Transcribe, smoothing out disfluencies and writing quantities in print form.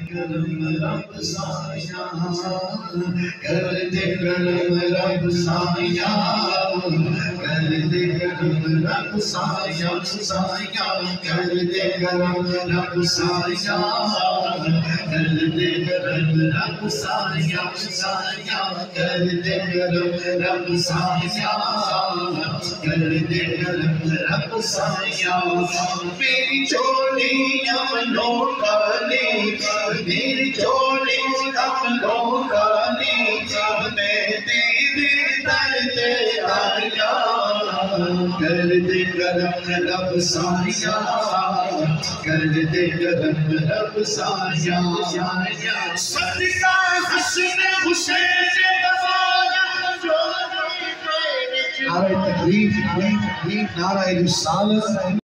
کرم رب سایہ کر دے کرم رب سایہ کر دے کرم رب سایہ سایہ کر دے کرم رب سایہ کر دے کرم رب سایہ سایہ کر دے کرم رب سایہ کر دے کرم رب سایہ میری چولی امنوں کالی میری چولی امنوں کالی میں تیرے در تے آیا کر دے کرم رب سایہ کر دے کرم رب سایہ صدقہ حسن حسین دفایا نعرہ تکبیر نعرہ رسالت